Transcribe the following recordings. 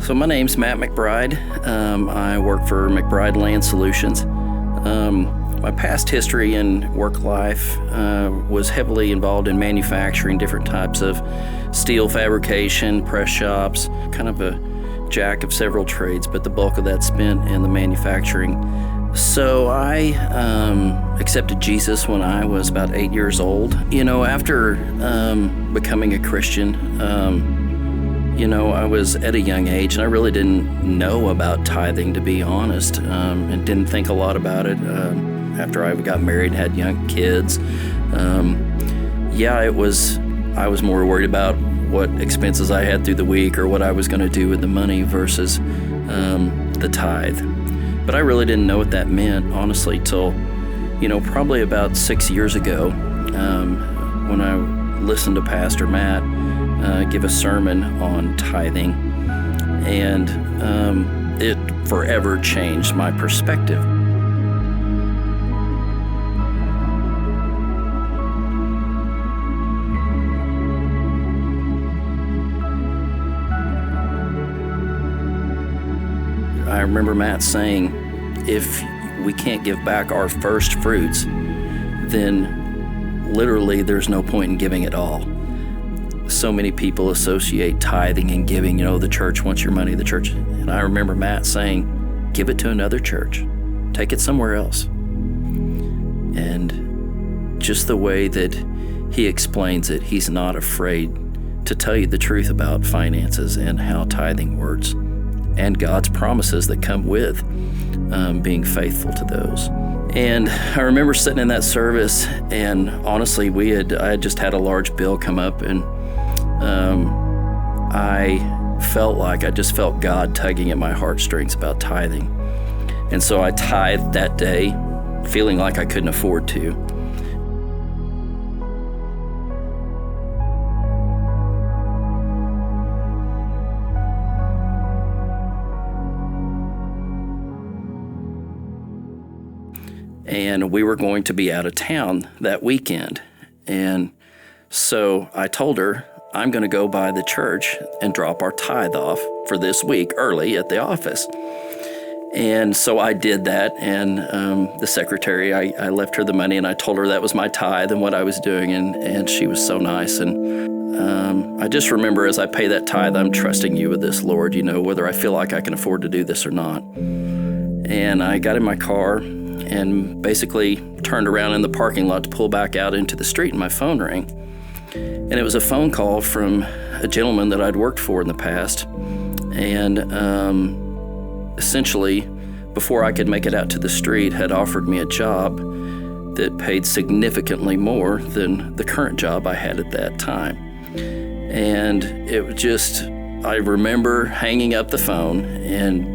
So my name's Matt McBride. I work for McBride Land Solutions. My past history and work life was heavily involved in manufacturing different types of steel fabrication, press shops, kind of a jack of several trades, but the bulk of that spent in the manufacturing. So I accepted Jesus when I was about 8 years old. After becoming a Christian, I was at a young age, and I really didn't know about tithing, to be honest, and didn't think a lot about it. After I got married and had young kids, I was more worried about what expenses I had through the week or what I was going to do with the money versus the tithe. But I really didn't know what that meant, honestly, till, probably about 6 years ago, when I listened to Pastor Matt give a sermon on tithing, and it forever changed my perspective. I remember Matt saying, if we can't give back our first fruits, then literally there's no point in giving at all. So many people associate tithing and giving, the church wants your money, the church. And I remember Matt saying, give it to another church. Take it somewhere else. And just the way that he explains it, he's not afraid to tell you the truth about finances and how tithing works, and God's promises that come with being faithful to those. And I remember sitting in that service, and honestly, I had just had a large bill come up, and I just felt God tugging at my heartstrings about tithing. And so I tithed that day, feeling like I couldn't afford to. And we were going to be out of town that weekend. And so I told her, I'm going to go by the church and drop our tithe off for this week early at the office. And so I did that, and the secretary, I left her the money, and I told her that was my tithe and what I was doing, and she was so nice. And I just remember, as I pay that tithe, I'm trusting you with this, Lord, whether I feel like I can afford to do this or not. And I got in my car and basically turned around in the parking lot to pull back out into the street, and my phone rang. And it was a phone call from a gentleman that I'd worked for in the past. And essentially, before I could make it out to the street, had offered me a job that paid significantly more than the current job I had at that time. And it was just, I remember hanging up the phone and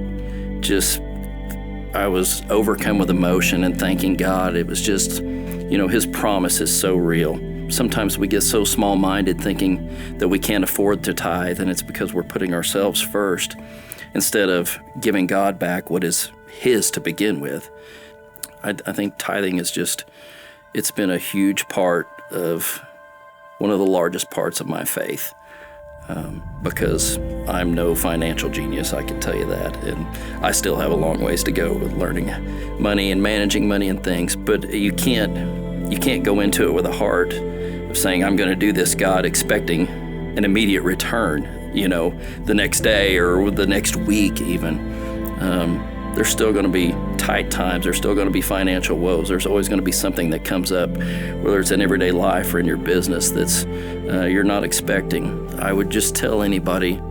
I was overcome with emotion and thanking God. It was just, His promise is so real. Sometimes we get so small-minded thinking that we can't afford to tithe, and it's because we're putting ourselves first instead of giving God back what is His to begin with. I think tithing is it's been a huge part of one of the largest parts of my faith. Because I'm no financial genius, I can tell you that, and I still have a long ways to go with learning money and managing money and things. But you can't go into it with a heart of saying, I'm going to do this, God, expecting an immediate return, the next day or the next week even. There's still going to be tight times. There's still going to be financial woes. There's always going to be something that comes up, whether it's in everyday life or in your business, that's you're not expecting. I would just tell anybody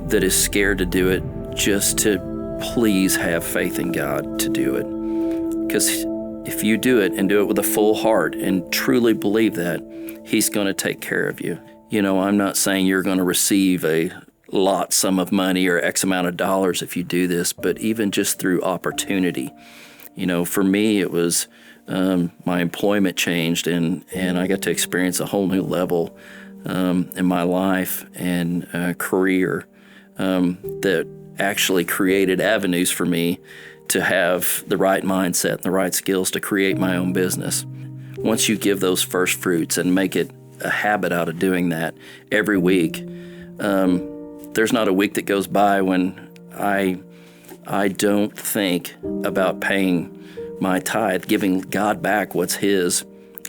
that is scared to do it just to please have faith in God to do it. Because if you do it and do it with a full heart and truly believe that, He's going to take care of you. I'm not saying you're going to receive a lot sum of money or X amount of dollars if you do this, but even just through opportunity. For me, it was my employment changed, and I got to experience a whole new level in my life and career that actually created avenues for me to have the right mindset and the right skills to create my own business. Once you give those first fruits and make it a habit out of doing that every week, There's not a week that goes by when I don't think about paying my tithe, giving God back what's His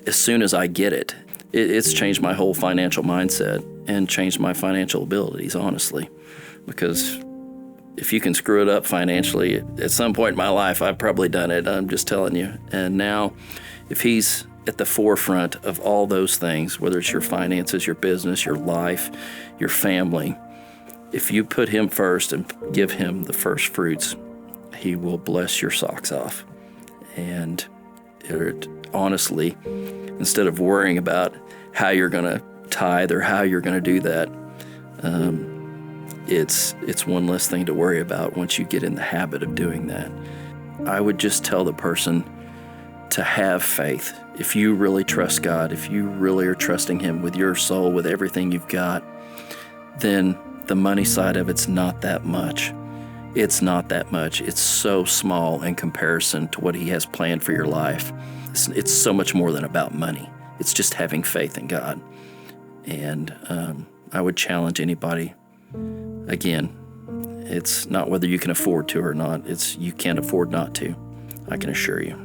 as soon as I get it. It's changed my whole financial mindset and changed my financial abilities, honestly, because if you can screw it up financially, at some point in my life, I've probably done it. I'm just telling you. And now, if He's at the forefront of all those things, whether it's your finances, your business, your life, your family, if you put Him first and give Him the first fruits, He will bless your socks off. And honestly, instead of worrying about how you're going to tithe or how you're going to do that, it's one less thing to worry about once you get in the habit of doing that. I would just tell the person to have faith. If you really trust God, if you really are trusting Him with your soul, with everything you've got, then the money side of it's not that much. It's not that much. It's so small in comparison to what He has planned for your life. It's so much more than about money. It's just having faith in God. And I would challenge anybody, again, it's not whether you can afford to or not. It's you can't afford not to, I can assure you.